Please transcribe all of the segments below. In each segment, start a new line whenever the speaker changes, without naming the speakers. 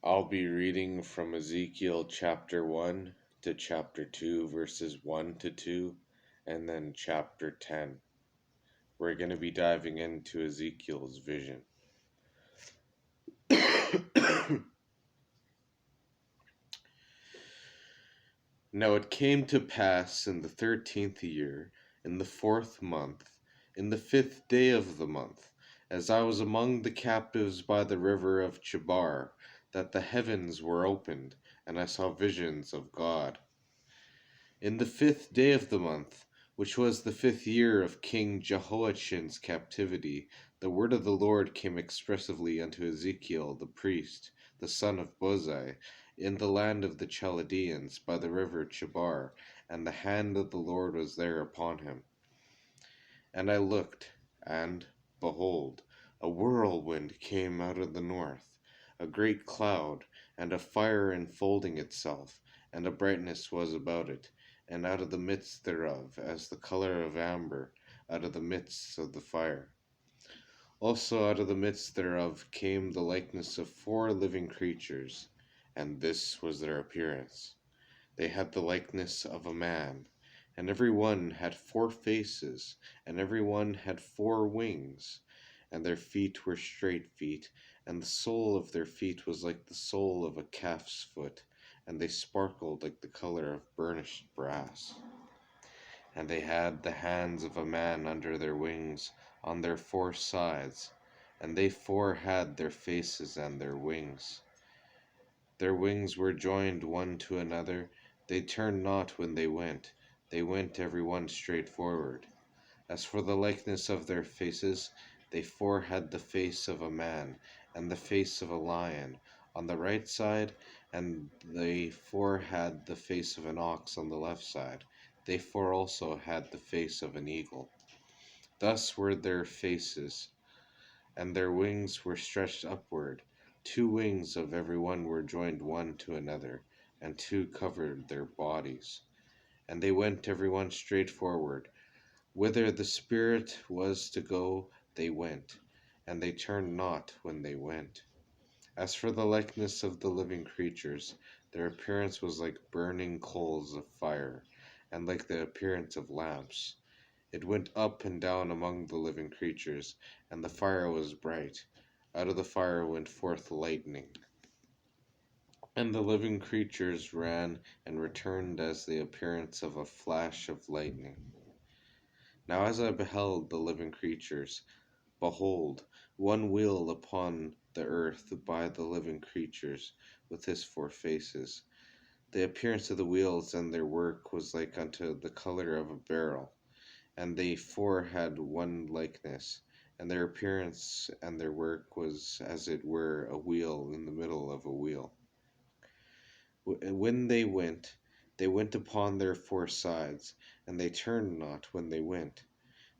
I'll be reading from Ezekiel chapter 1 to chapter 2, verses 1 to 2, and then chapter 10. We're going to be diving into Ezekiel's vision. Now it came to pass in the 13th year, in the 4th month, in the 5th day of the month, as I was among the captives by the river of Chebar, that the heavens were opened, and I saw visions of God. In the 5th day of the month, which was the 5th year of King Jehoiachin's captivity, the word of the Lord came expressively unto Ezekiel the priest, the son of Bozai, in the land of the Chaldeans by the river Chebar, and the hand of the Lord was there upon him. And I looked, and, behold, a whirlwind came out of the north, a great cloud, and a fire enfolding itself, and a brightness was about it, and out of the midst thereof, as the color of amber, out of the midst of the fire. Also out of the midst thereof came the likeness of 4 living creatures, and this was their appearance. They had the likeness of a man, and every one had 4 faces, and every one had 4 wings, and their feet were straight feet, and the sole of their feet was like the sole of a calf's foot, and they sparkled like the color of burnished brass. And they had the hands of a man under their wings on their 4 sides, and they 4 had their faces and their wings. Their wings were joined one to another, they turned not when they went every one straight forward. As for the likeness of their faces, they 4 had the face of a man, and the face of a lion, on the right side, and they 4 had the face of an ox on the left side. They 4 also had the face of an eagle. Thus were their faces, and their wings were stretched upward. 2 wings of every one were joined one to another, and 2 covered their bodies. And they went every one straight forward. Whither the Spirit was to go, they went, and they turned not when they went. As for the likeness of the living creatures, their appearance was like burning coals of fire, and like the appearance of lamps. It went up and down among the living creatures, and the fire was bright. Out of the fire went forth lightning. And the living creatures ran and returned as the appearance of a flash of lightning. Now as I beheld the living creatures, behold, one wheel upon the earth by the living creatures, with his 4 faces. The appearance of the wheels and their work was like unto the color of a beryl, and they 4 had one likeness, and their appearance and their work was as it were a wheel in the middle of a wheel. When they went upon their 4 sides, and they turned not when they went.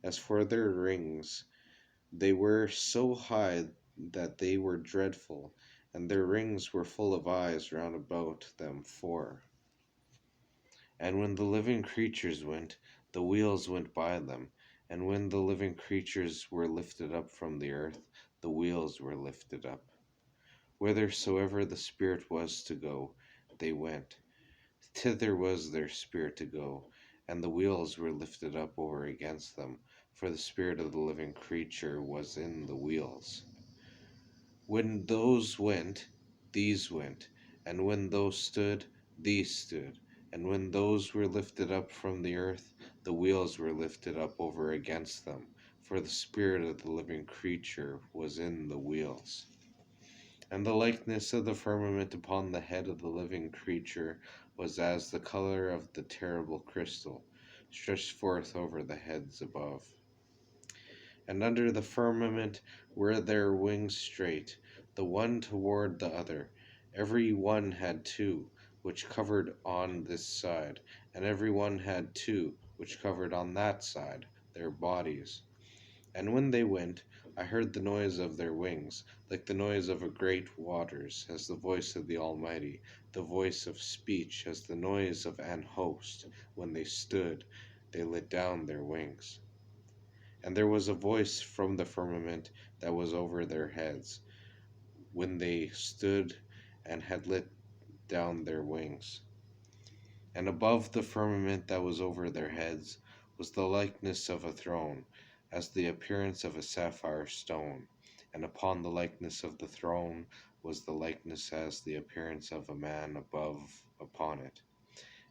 As for their rings, they were so high that they were dreadful, and their rings were full of eyes round about them 4. And when the living creatures went, the wheels went by them, and when the living creatures were lifted up from the earth, the wheels were lifted up. Whithersoever the Spirit was to go, they went. Thither was their spirit to go, and the wheels were lifted up over against them, for the spirit of the living creature was in the wheels. When those went, these went, and when those stood, these stood, and when those were lifted up from the earth, the wheels were lifted up over against them, for the spirit of the living creature was in the wheels. And the likeness of the firmament upon the head of the living creature was as the color of the terrible crystal, stretched forth over the heads above. And under the firmament were their wings straight, the one toward the other. Every one had 2, which covered on this side, and every one had 2, which covered on that side, their bodies. And when they went, I heard the noise of their wings, like the noise of a great waters, as the voice of the Almighty, the voice of speech, as the noise of an host. When they stood, they let down their wings. And there was a voice from the firmament that was over their heads, when they stood, and had let down their wings. And above the firmament that was over their heads was the likeness of a throne, as the appearance of a sapphire stone. And upon the likeness of the throne was the likeness as the appearance of a man above upon it.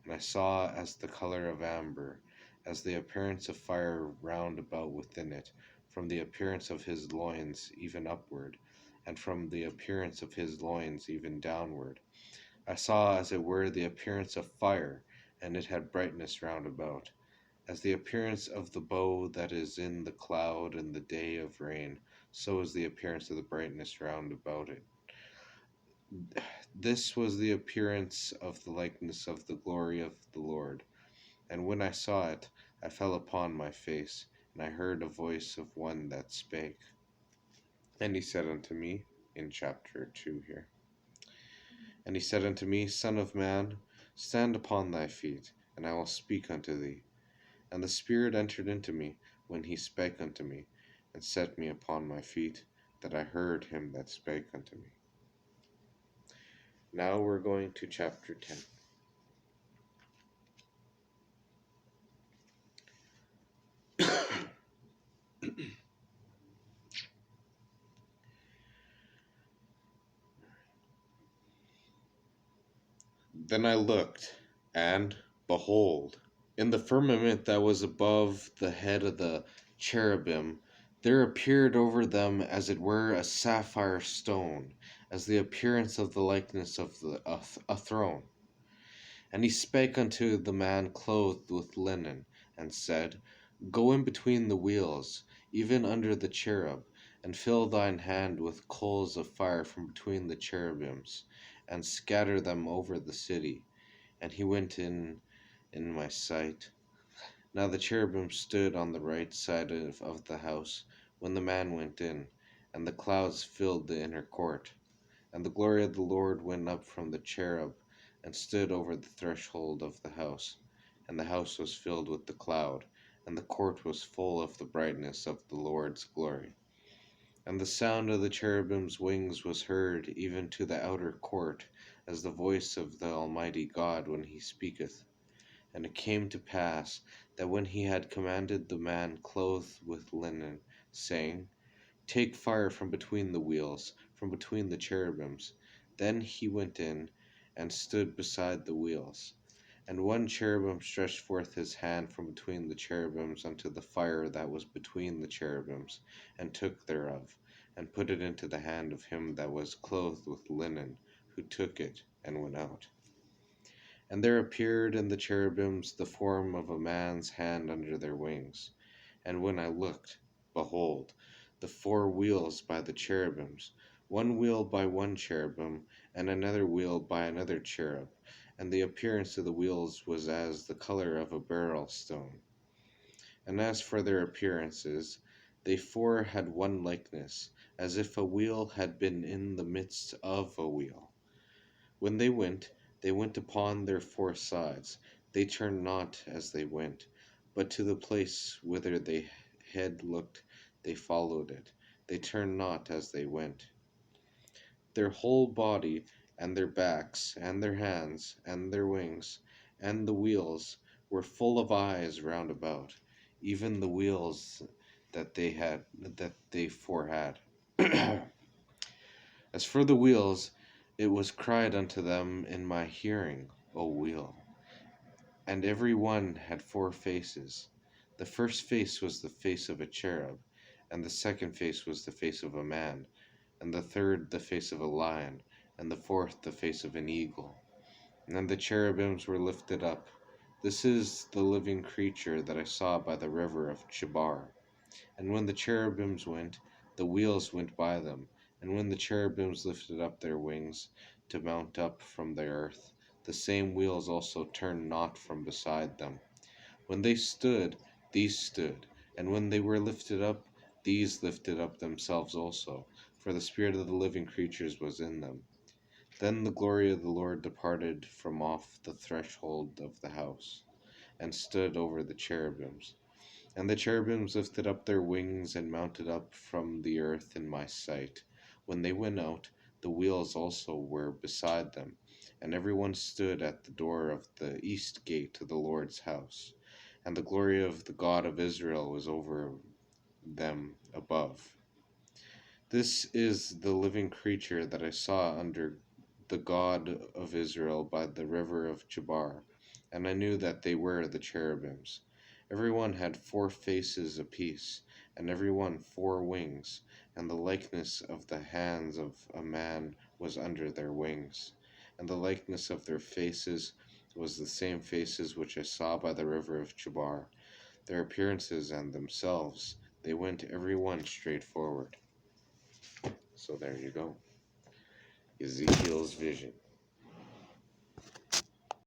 And I saw as the color of amber, as the appearance of fire round about within it, from the appearance of his loins even upward, and from the appearance of his loins even downward. I saw as it were the appearance of fire, and it had brightness round about, as the appearance of the bow that is in the cloud in the day of rain, so is the appearance of the brightness round about it. This was the appearance of the likeness of the glory of the Lord. And when I saw it, I fell upon my face, and I heard a voice of one that spake. And he said unto me, in chapter 2 here, and he said unto me, Son of man, stand upon thy feet, and I will speak unto thee. And the Spirit entered into me when he spake unto me, and set me upon my feet, that I heard him that spake unto me. Now we're going to chapter 10. Then I looked, and, behold, in the firmament that was above the head of the cherubim, there appeared over them as it were a sapphire stone, as the appearance of the likeness of a throne. And he spake unto the man clothed with linen, and said, Go in between the wheels, even under the cherub, and fill thine hand with coals of fire from between the cherubims, and scatter them over the city. And he went in my sight. Now the cherubim stood on the right side of the house, when the man went in, and the clouds filled the inner court. And the glory of the Lord went up from the cherub, and stood over the threshold of the house. And the house was filled with the cloud, and the court was full of the brightness of the Lord's glory. And the sound of the cherubim's wings was heard even to the outer court, as the voice of the Almighty God when he speaketh. And it came to pass, that when he had commanded the man clothed with linen, saying, Take fire from between the wheels, from between the cherubims, then he went in, and stood beside the wheels. And one cherubim stretched forth his hand from between the cherubims unto the fire that was between the cherubims, and took thereof, and put it into the hand of him that was clothed with linen, who took it, and went out. And there appeared in the cherubims the form of a man's hand under their wings. And when I looked, behold, the 4 wheels by the cherubims, one wheel by one cherubim, and another wheel by another cherub, and the appearance of the wheels was as the color of a beryl stone. And as for their appearances, they 4 had one likeness, as if a wheel had been in the midst of a wheel. When they went upon their 4 sides. They turned not as they went, but to the place whither they had looked they followed it. They turned not as they went. Their whole body, and their backs, and their hands, and their wings, and the wheels, were full of eyes round about, even the wheels that they 4 had. As for the wheels, it was cried unto them in my hearing, O wheel. And every one had 4 faces. The first face was the face of a cherub, and the second face was the face of a man, and the third the face of a lion, and the fourth the face of an eagle. And the cherubims were lifted up. This is the living creature that I saw by the river of Chebar. And when the cherubims went, the wheels went by them. And when the cherubims lifted up their wings to mount up from the earth, the same wheels also turned not from beside them. When they stood, these stood. And when they were lifted up, these lifted up themselves also, for the spirit of the living creatures was in them. Then the glory of the Lord departed from off the threshold of the house, and stood over the cherubims. And the cherubims lifted up their wings and mounted up from the earth in my sight. When they went out, The wheels also were beside them, and everyone stood at the door of the east gate to the Lord's house. And the glory of the God of Israel was over them above. This is the living creature that I saw under the God of Israel by the river of Chebar, and I knew that they were the cherubims. Every one had 4 faces apiece, and every one 4 wings, and the likeness of the hands of a man was under their wings. And the likeness of their faces was the same faces which I saw by the river of Chebar. Their appearances and themselves, they went every one straight forward. So there you go. Ezekiel's vision.